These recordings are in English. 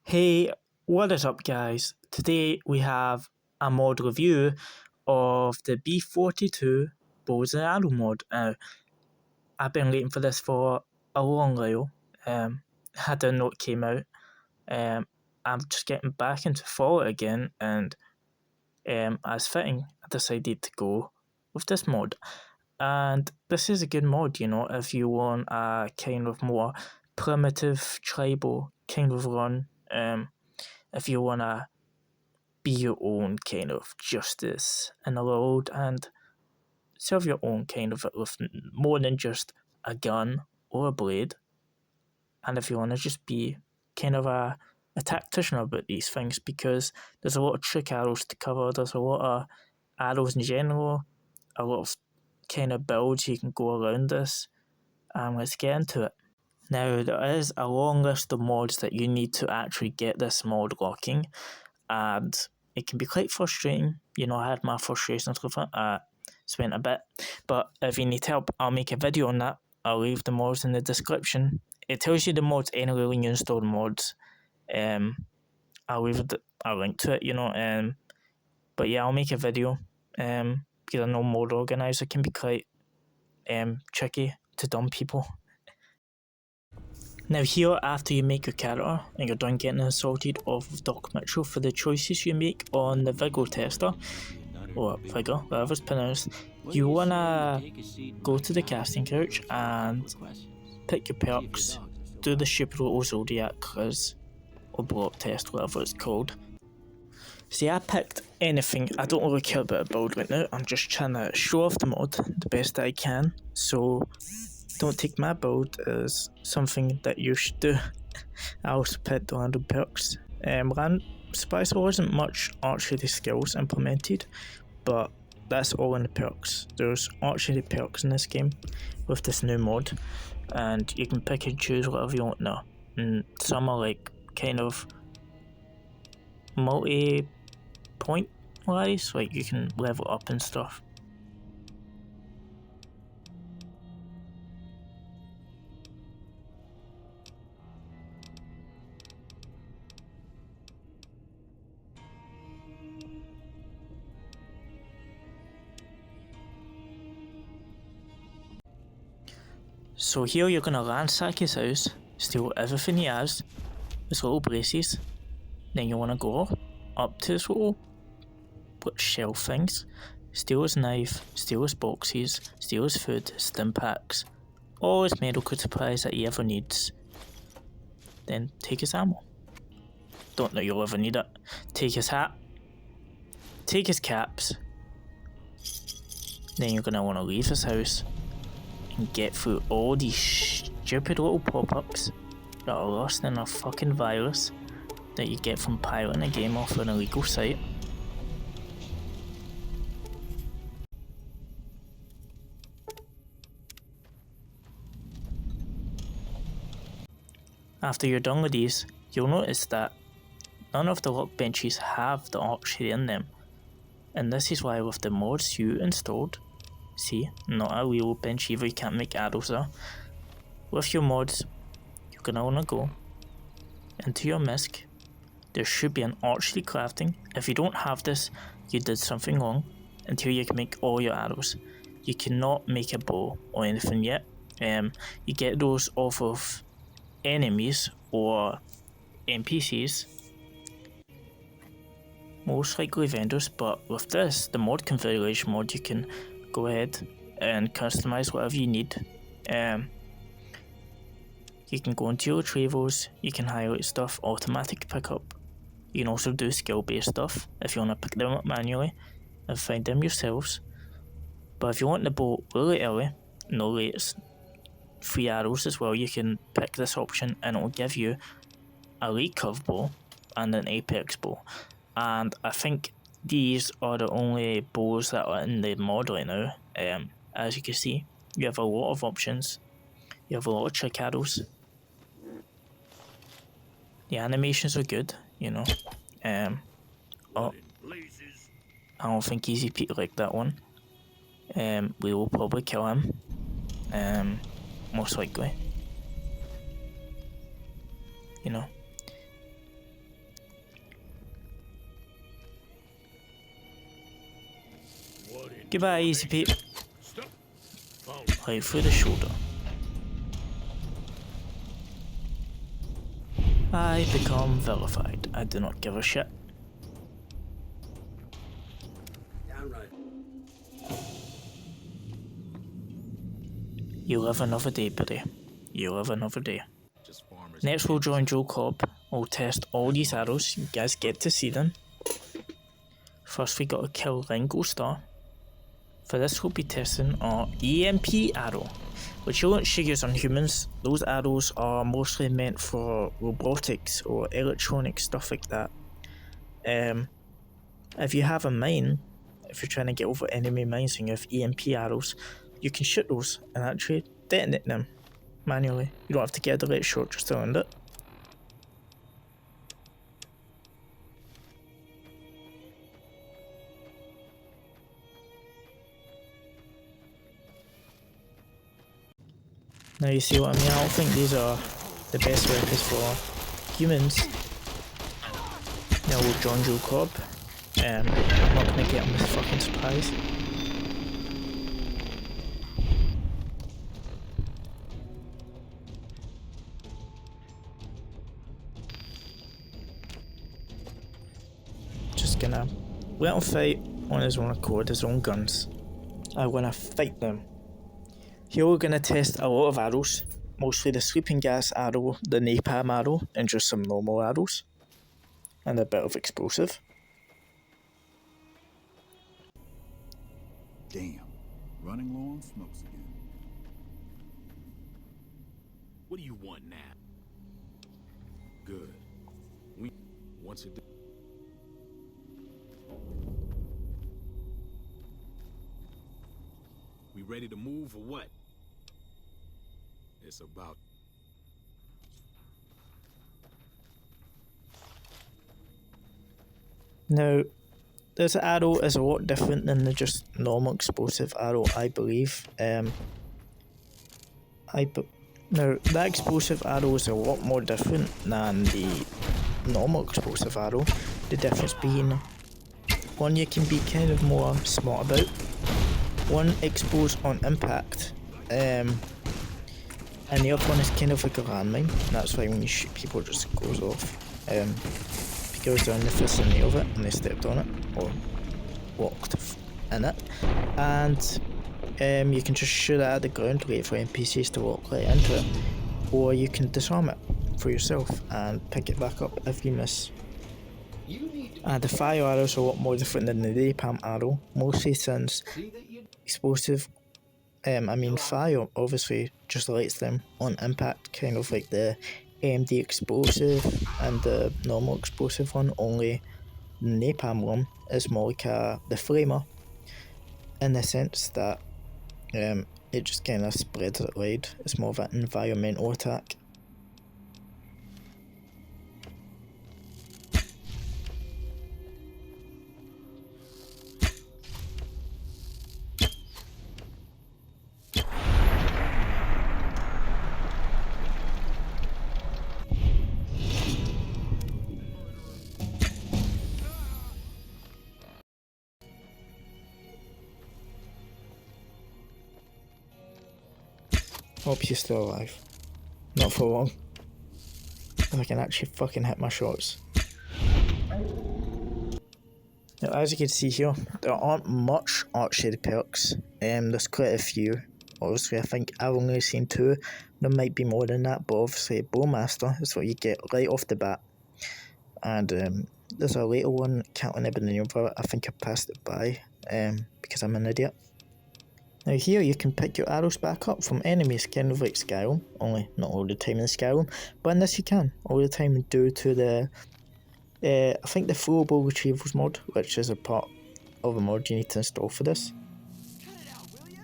Hey, what is up guys? Today we have a mod review of the B42 Bows and Arrow mod. I've been waiting for this for a long while. I didn't know it came out. I'm just getting back into Fallout again, and as fitting, I decided to go with this mod. And this is a good mod, you know, if you want a kind of more primitive, tribal kind of run. If you want to be your own kind of justice in the world and serve your own kind of with more than just a gun or a blade. And if you want to just be kind of a tactician about these things, because there's a lot of trick arrows to cover, there's a lot of arrows in general, a lot of kind of builds you can go around this. Let's get into it. Now, there is a long list of mods that you need to actually get this mod working, and it can be quite frustrating. You know, I had my frustrations with it. I spent a bit, but if you need help, I'll make a video on that. I'll leave the mods in the description. It tells you the mods anyway when you install the mods. I'll leave a link to it, you know. But yeah, I'll make a video. Because I know mod organizer can be quite tricky to dumb people. Now here, after you make your character and you're done getting assaulted off of Doc Mitchell for the choices you make on the Vigor tester, or Vigor, whatever it's pronounced, you wanna go to the casting couch and pick your perks, do the stupid little Zodiac quiz, or block test, whatever it's called. See, I picked anything. I don't really care about a build right now. I'm just trying to show off the mod the best I can, so don't take my build as something that you should do. I also picked random perks. Surprised there wasn't much archery skills implemented, but that's all in the perks. There's archery perks in this game with this new mod, and you can pick and choose whatever you want now. And some are like kind of multi-point wise, like you can level up and stuff. So here you're gonna ransack his house, steal everything he has, his little braces. Then you wanna go up to his little shelf things, steal his knife, steal his boxes, steal his food, his stim packs, all his medical supplies that he ever needs. Then take his ammo. Don't know you'll ever need it. Take his hat. Take his caps. Then you're gonna wanna leave his house and get through all these stupid little pop-ups that are lost in a fucking virus that you get from pirating a game off an illegal site. After you're done with these, you'll notice that none of the workbenches have the archery in them, and this is why with the mods you installed, see, not a real bench either, you can't make arrows there. With your mods, you're gonna wanna go into your MISC. There should be an archery crafting. If you don't have this, you did something wrong. Until you can make all your arrows. You cannot make a bow or anything yet. You get those off of enemies or NPCs. Most likely vendors, but with this, the mod configuration mod, you can go ahead and customize whatever you need. You can go into your Retrievable, you can highlight stuff, automatic pickup. You can also do skill based stuff if you want to pick them up manually and find them yourselves. But if you want the bow really early, no latest 3 arrows as well, you can pick this option and it will give you a recurve bow and an apex bow. And I think these are the only bows that are in the mod right now. As you can see, you have a lot of options. You have a lot of trick arrows. The animations are good, you know. Oh, I don't think Easy Pete liked that one. We will probably kill him. Most likely. You know. Goodbye, easy Pete. Right through the shoulder. I become vilified. I do not give a shit. Downright. You live another day, buddy. You live another day. Next we'll join Joe Cobb. We'll test all these arrows. You guys get to see them. First we gotta kill Ringo Star. For this we'll be testing our EMP arrow, which you won't use on humans. Those arrows are mostly meant for robotics or electronic stuff like that. If you have a mine, if you're trying to get over enemy mines and you have EMP arrows, you can shoot those and actually detonate them manually. You don't have to get a direct shot just around it. Now you see what I mean? I don't think these are the best weapons for humans. Now we'll join Joe Cobb. I'm not gonna get him with fucking supplies. Just gonna let him fight on his own accord, his own guns. I wanna fight them. Here we're going to test a lot of arrows, mostly the sleeping gas arrow, the napalm arrow, and just some normal arrows, and a bit of explosive. Damn, running low on smokes again. What do you want now? Good. We once a day. We ready to move or what? It's about. Now, this arrow is a lot different than the just normal explosive arrow, I believe. Now, that explosive arrow is a lot more different than the normal explosive arrow. The difference being, one you can be kind of more smart about. One explodes on impact, and the other one is kind of like a landmine. That's why when you shoot people it just goes off. Because they're in the vicinity of it and they stepped on it or walked in it. And you can just shoot it at the ground, wait for NPCs to walk right into it. Or you can disarm it for yourself and pick it back up if you miss. The fire arrow is a lot more different than the napalm arrow, mostly since explosive, fire obviously just lights them on impact, kind of like the AMD explosive and the normal explosive one, only the napalm one is more like the flamer, in the sense that it just kind of spreads it wide. It's more of an environmental attack. Hope you're still alive. Not for long. If I can actually fucking hit my shots. Now, as you can see here, there aren't much archery perks. There's quite a few. Obviously, I think I've only seen 2. There might be more than that, but obviously, Bowmaster is what you get right off the bat. And there's a later one, can't remember the name of it. I think I passed it by because I'm an idiot. Now here you can pick your arrows back up from enemies, kind of like Skyrim, only not all the time in Skyrim, but in this you can, all the time due to the, I think the Throwables Retrievable mod, which is a part of a mod you need to install for this.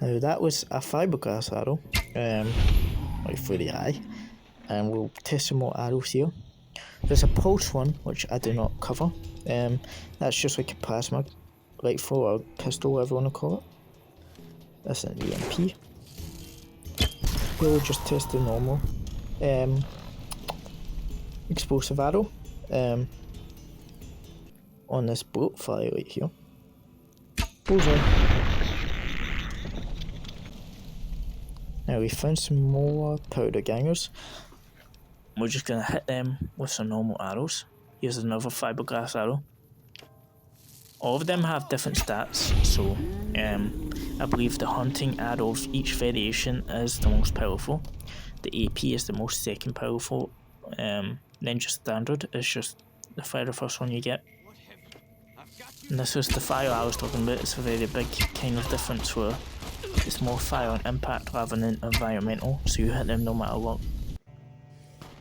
Now that was a fiberglass arrow, right through the eye, and we'll test some more arrows here. There's a pulse one, which I do not cover, that's just like a plasma rifle or pistol, whatever you want to call it. That's an EMP. Here we'll just test the normal explosive arrow on this boat fire right here. Bullseye. Now we found some more powder gangers. We're just going to hit them with some normal arrows. Here's another fiberglass arrow. All of them have different stats, so I believe the hunting arrow of each variation is the most powerful. The AP is the most second powerful. Then just standard is just the very first one you get. And this is the fire I was talking about. It's a very big kind of difference where it's more fire and impact rather than environmental, so you hit them no matter what.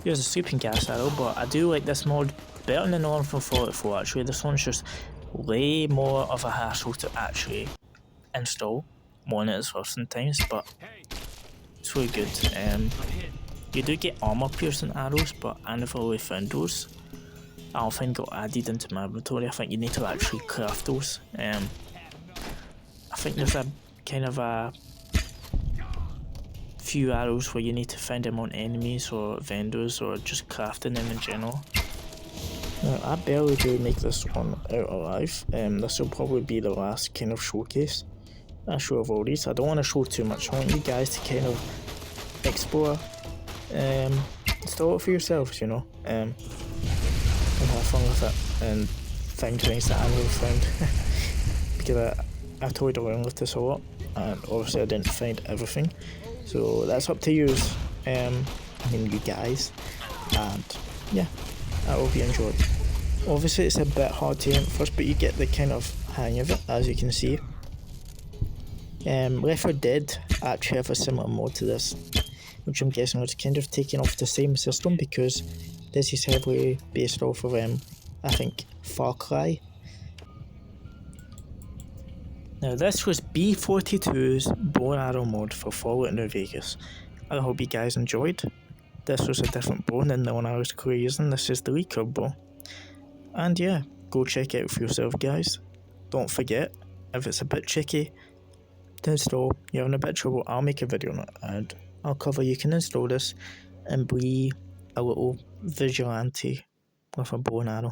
Here's a sleeping gas arrow, but I do like this mod better than the one from 44 actually. This one's just way more of a hassle to actually install, more than it is for sometimes, but it's really good. You do get armor piercing arrows, but I never really found those. I don't think got added into my inventory. I think you need to actually craft those. I think there's a kind of a few arrows where you need to find them on enemies or vendors or just crafting them in general. Now, I barely do make this one out alive. This will probably be the last kind of showcase I show of all these. I don't want to show too much. I want you guys to kind of explore, install it for yourselves, you know, and have fun with it and find things that I never found. Because I toyed around with this a lot, and obviously I didn't find everything. So that's up to you, you guys, and yeah, I hope you enjoyed. Obviously it's a bit hard to aim first, but you get the kind of hang of it, as you can see. Reforged did actually have a similar mod to this, which I'm guessing was kind of taken off the same system, because this is heavily based off of, I think, Far Cry. Now this was B42's bow and arrow mod for Fallout New Vegas. I hope you guys enjoyed. This was a different bow than the one I was using. This is the recurve bow. And yeah, go check it out for yourself, guys. Don't forget, if it's a bit tricky to install, you're in a bit of trouble, I'll make a video on it and I'll cover you can install this and be a little vigilante with a bow and arrow.